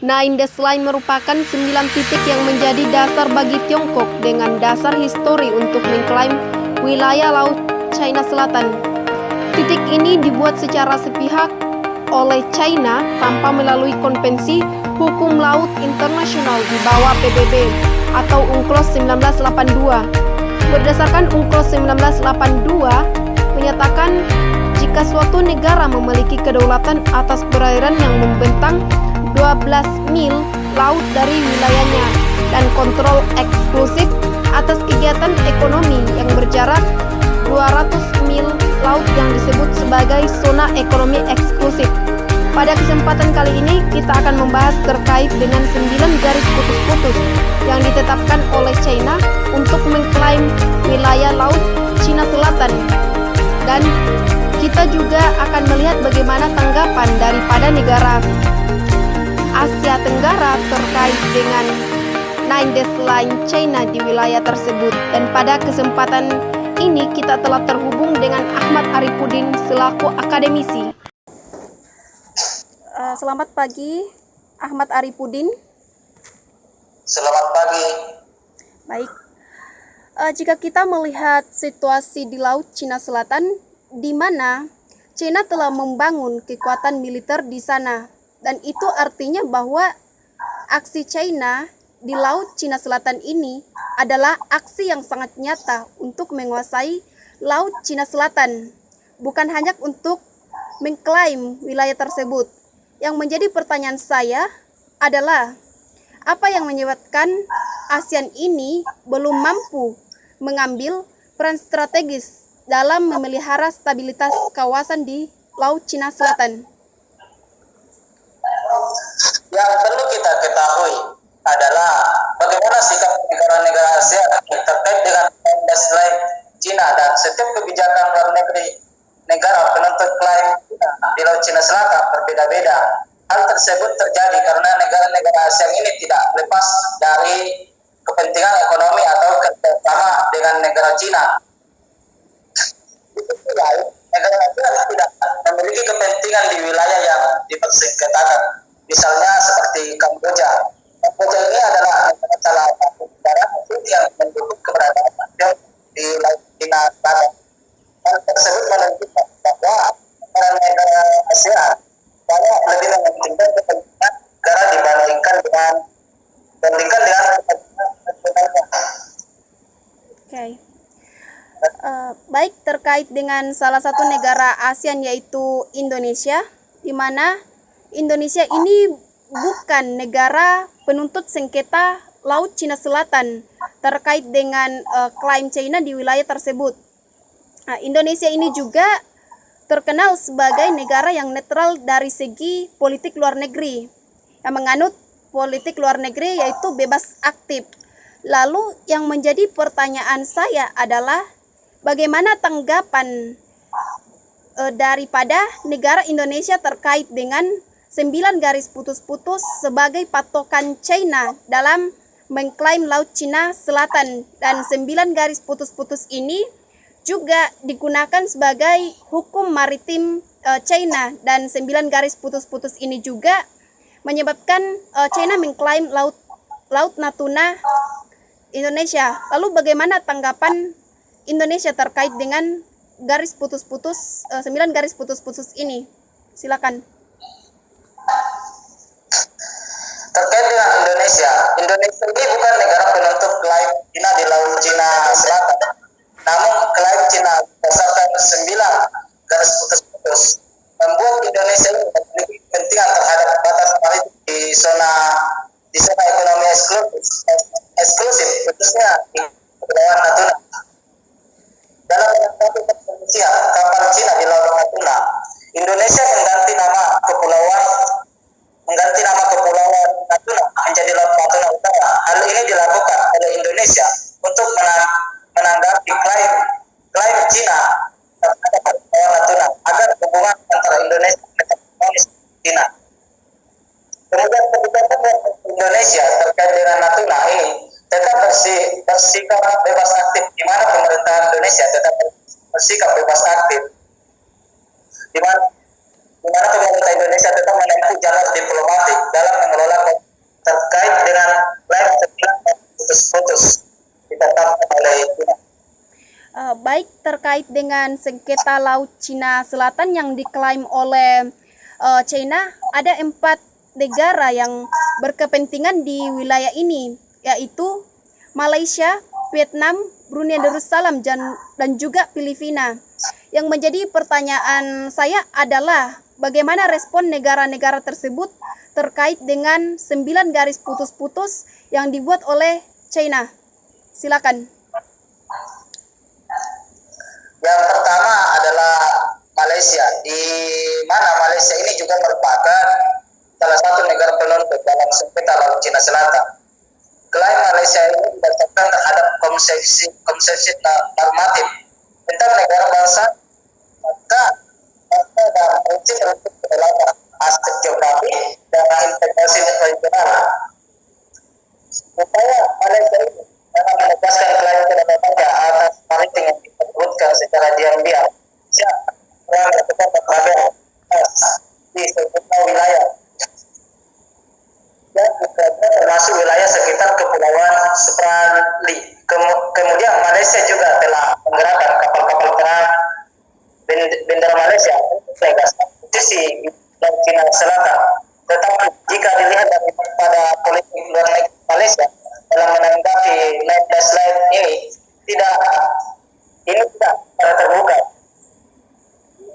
Nine Dash Line merupakan 9 titik yang menjadi dasar bagi Tiongkok dengan dasar histori untuk mengklaim wilayah Laut Cina Selatan. Titik ini dibuat secara sepihak oleh China tanpa melalui konvensi hukum laut internasional di bawah PBB atau UNCLOS 1982. Berdasarkan UNCLOS 1982 menyatakan jika suatu negara memiliki kedaulatan atas perairan yang membentang 12 mil laut dari wilayahnya dan kontrol eksklusif atas kegiatan ekonomi yang berjarak 200 mil laut yang disebut sebagai zona ekonomi eksklusif. Pada kesempatan kali ini kita akan membahas terkait dengan 9 garis putus-putus yang ditetapkan oleh China untuk mengklaim wilayah Laut Cina Selatan. Dan kita juga akan melihat bagaimana tanggapan daripada negara Asia Tenggara terkait dengan Nine Dash Line China di wilayah tersebut. Dan pada kesempatan ini kita telah terhubung dengan Ahmad Arifudin selaku akademisi. Selamat pagi, Ahmad Arifudin. Selamat pagi. Baik, jika kita melihat situasi di Laut Cina Selatan, di mana China telah membangun kekuatan militer di sana, dan itu artinya bahwa aksi China di Laut Cina Selatan ini adalah aksi yang sangat nyata untuk menguasai Laut Cina Selatan, bukan hanya untuk mengklaim wilayah tersebut. Yang menjadi pertanyaan saya adalah apa yang menyebabkan ASEAN ini belum mampu mengambil peran strategis dalam memelihara stabilitas kawasan di Laut Cina Selatan? Yang perlu kita ketahui adalah bagaimana sikap negara-negara ASEAN terkait dengan Nine Dash Line Cina dan setiap kebijakan luar negeri negara penuntut klaim di Laut Cina Selatan berbeda-beda. Hal tersebut terjadi karena negara-negara ASEAN ini tidak lepas dari kepentingan ekonomi atau kerjasama dengan negara Cina. Negara ASEAN tidak memiliki kepentingan di wilayah yang dipersengketakan. Misalnya seperti Kamboja. Kamboja ini adalah salah satu negara yang mendukung keberadaan ASEAN di Laut Cina Selatan. Hal tersebut menunjukkan bahwa negara ASEAN banyak lebih mementingkan kepentingan negara dibandingkan dengan kepentingan nasionalnya. Oke. Baik, terkait dengan salah satu negara ASEAN yaitu Indonesia, di mana Indonesia ini bukan negara penuntut sengketa Laut Cina Selatan terkait dengan klaim China di wilayah tersebut. Nah, Indonesia ini juga terkenal sebagai negara yang netral dari segi politik luar negeri, yang menganut politik luar negeri yaitu bebas aktif. Lalu yang menjadi pertanyaan saya adalah bagaimana tanggapan daripada negara Indonesia terkait dengan 9 garis putus-putus sebagai patokan China dalam mengklaim Laut Cina Selatan, dan 9 garis putus-putus ini juga digunakan sebagai hukum maritim China, dan 9 garis putus-putus ini juga menyebabkan China mengklaim Laut Natuna Indonesia. Lalu bagaimana tanggapan Indonesia terkait dengan garis putus-putus 9 garis putus-putus ini? Silakan. Terkait dengan Indonesia ini bukan negara penuntut klaim Cina di Laut Cina Selatan. Namun klaim Cina berdasarkan 9 garis putus-putus membuat Indonesia memiliki kepentingan terhadap batas maritim di zona ekonomi eksklusif khususnya di Kepulauan Natuna. Dalam menghadapi perselisihan kapal Cina di Laut Natuna, Indonesia mengganti nama Kepulauan Natuna menjadi Laut Natuna Utara. Hal ini dilakukan oleh Indonesia untuk menanggapi klaim Cina terhadap Kepulauan Natuna agar hubungan antara Indonesia dan China. Kemudian kebijakan Indonesia terkait dengan Natuna ini tetap bersikap bebas aktif, di mana pemerintahan Indonesia tetap bersikap bebas aktif, di mana pemerintah Indonesia tetap menempuh jalur diplomatik dalam mengelola baik terkait dengan sengketa Laut Cina Selatan yang diklaim oleh China. Ada 4 negara yang berkepentingan di wilayah ini, yaitu Malaysia, Vietnam, Brunei Darussalam, dan juga Filipina. Yang menjadi pertanyaan saya adalah bagaimana respon negara-negara tersebut terkait dengan 9 garis putus-putus yang dibuat oleh China. Silakan. Yang pertama adalah Malaysia, di mana Malaysia ini juga merupakan salah satu negara penonton dalam sengketa Laut Cina Selatan. Klaim Malaysia ini berdasarkan terhadap konsepsi normatif tentang negara bangsa, maka dan prinsip untuk kedaulatan aspek geografi dan integrasi regional. Upaya Malaysia ini dalam menegaskan klaim kedaulatannya atas maritim yang disebutkan secara diam-diam, siapa yang melakukan berbagai di sejumlah wilayah dan termasuk wilayah sekitar Kepulauan Spratly. Kemudian Malaysia juga telah menggerakkan kapal-kapal perang bendera Malaysia untuk menegaskan posisi Laut Cina Selatan. Tetapi jika dilihat daripada politik luar negeri Malaysia dalam menanggapi 19 lain ini tidak secara terbuka.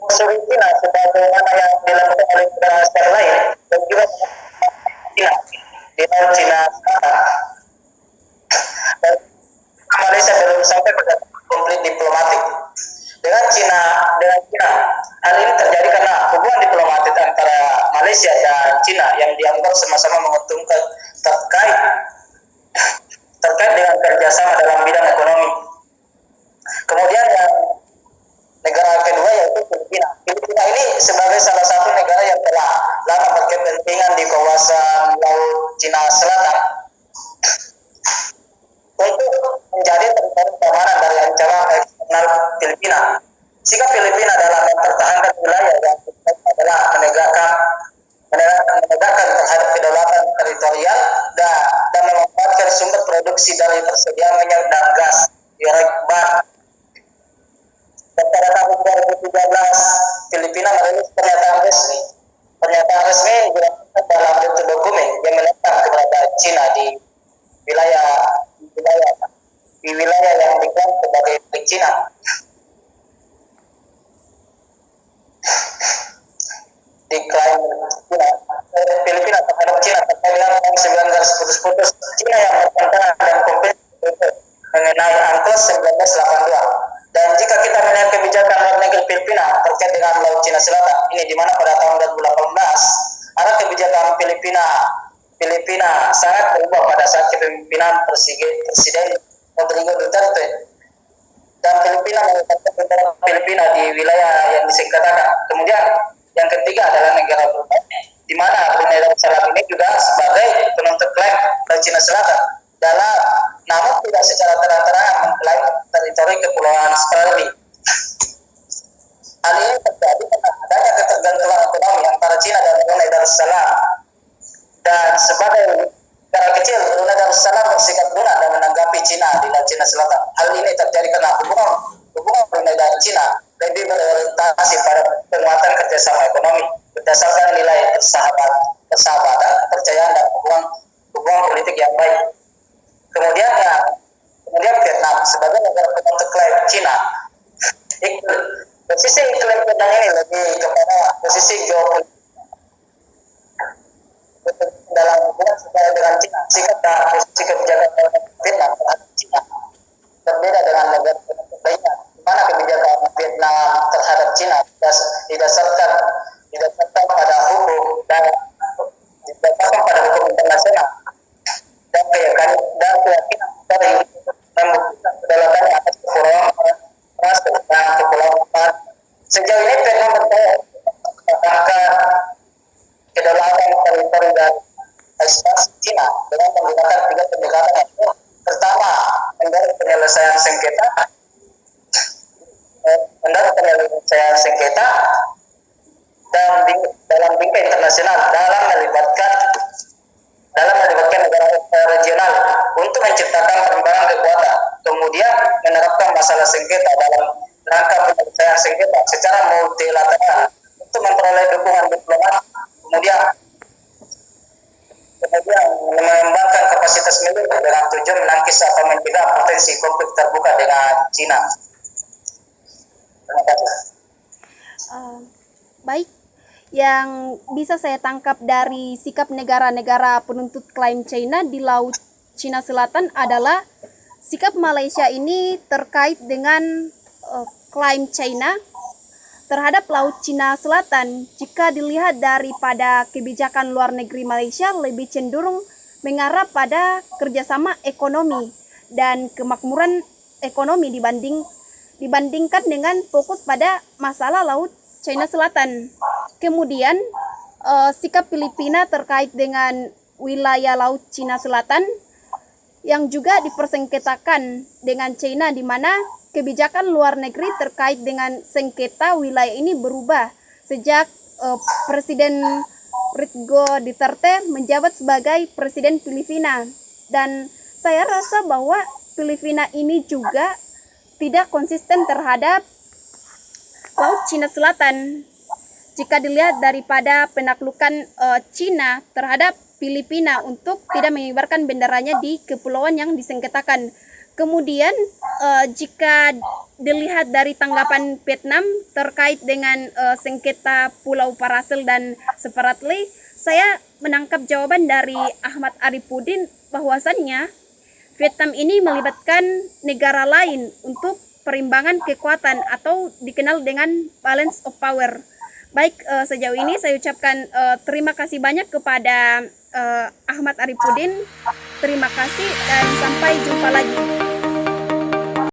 Filipina sebagaimana yang dilakukan oleh negara lain dan juga China di Laut Cina Selatan. Dan Malaysia belum sampai pada konflik diplomatik dengan China. Hal ini terjadi karena hubungan diplomatik antara Malaysia dan China yang dianggap sama-sama menguntungkan terkait dengan kerjasama dalam bidang ekonomi. Kemudian yang negara kedua yaitu Filipina. Filipina ini sebagai salah satu negara yang telah lama berkepentingan di kawasan Laut Cina Selatan untuk menjadi teritori keamanan dari ancaman eksternal Filipina. Sikap Filipina dalam mempertahankan wilayah yang adalah menegakkan terhadap kedaulatan teritorial dan memanfaatkan sumber produksi dari persediaan minyak dan gas di Rekbat. Pada tahun 2013, Filipina merilis pernyataan resmi yang dilakukan dalam bentuk dokumen yang menentang keberadaan China di wilayah yang diklaim sebagai milik China. Diklaim Filipina terhadap China terkait dengan 9 garis putus-putus China yang bertentangan dan komplit mengenai UNCLOS 1982. Dan jika kita melihat kebijakan luar negeri Filipina terkait dengan Laut Cina Selatan ini, di mana pada tahun 2018 ada kebijakan Filipina sangat berubah pada saat kepemimpinan Presiden Rodrigo Duterte, dan Filipina menetapkan negara Filipina di wilayah yang disengketakan. Kemudian yang ketiga adalah negara Brunei, di mana Brunei Darussalam ini juga sebagai penuntut klaim Laut Cina Selatan namun tidak secara terang-terangan mengklaim teritori Kepulauan Spratly. Hal ini terjadi karena adanya ketergantungan ekonomi antara China dan Brunei Darussalam. Dan sebagai negara kecil, Brunei Darussalam bersikap lunak dan menanggapi China di Laut Cina Selatan. Hal ini terjadi karena hubungan Brunei dan China lebih berorientasi pada penguatan kerjasama ekonomi berdasarkan nilai persahabatan, kepercayaan, dan hubungan politik yang baik. Kemudian Vietnam sebagai negara penuntut klaim China. Posisi iklim Vietnam ini lebih kepada posisi geopolitik dalam hubungan sebagai dengan China. Sikap dan posisi kebijakan Vietnam terhadap China berbeda dengan negara penuntut lainnya, di mana kebijakan Vietnam terhadap China didasarkan pada hukum dan didasarkan pada hukum internasional dan keyakinan dari membuktikan kedaulatannya atas kepulauan Rastel dan kepulauan Pat. Sejauh ini Vietnam percaya bahkan kedaulatan teritori dan ekspansi China dengan menggunakan 3 pendekatan yaitu pertama, mendorong penyelesaian sengketa dan dalam bingkai internasional dalam melibatkan negara regional untuk menciptakan perkembangan kekuatan, kemudian menerapkan masalah sengketa dalam sengketa secara multilateral untuk memperoleh dukungan diplomat, kemudian mengembangkan kapasitas militer dengan tujuan menangkis atau mencegah potensi konflik terbuka dengan Cina. Terima kasih. Baik, yang bisa saya tangkap dari sikap negara-negara penuntut klaim China di Laut Cina Selatan adalah sikap Malaysia ini terkait dengan klaim China terhadap Laut Cina Selatan. Jika dilihat daripada kebijakan luar negeri Malaysia lebih cenderung mengarah pada kerjasama ekonomi dan kemakmuran ekonomi dibandingkan dengan fokus pada masalah Laut Cina Selatan. Kemudian sikap Filipina terkait dengan wilayah Laut Cina Selatan yang juga dipersengketakan dengan China, di mana kebijakan luar negeri terkait dengan sengketa wilayah ini berubah sejak Presiden Rodrigo Duterte menjabat sebagai Presiden Filipina. Dan saya rasa bahwa Filipina ini juga tidak konsisten terhadap Laut Cina Selatan. Jika dilihat daripada penaklukan Cina terhadap Filipina untuk tidak mengibarkan benderanya di kepulauan yang disengketakan. Kemudian jika dilihat dari tanggapan Vietnam terkait dengan sengketa Pulau Paracel dan Spratly, saya menangkap jawaban dari Ahmad Arifudin bahwasannya Vietnam ini melibatkan negara lain untuk perimbangan kekuatan atau dikenal dengan balance of power. Baik, sejauh ini saya ucapkan terima kasih banyak kepada Ahmad Arifudin. Terima kasih dan sampai jumpa lagi.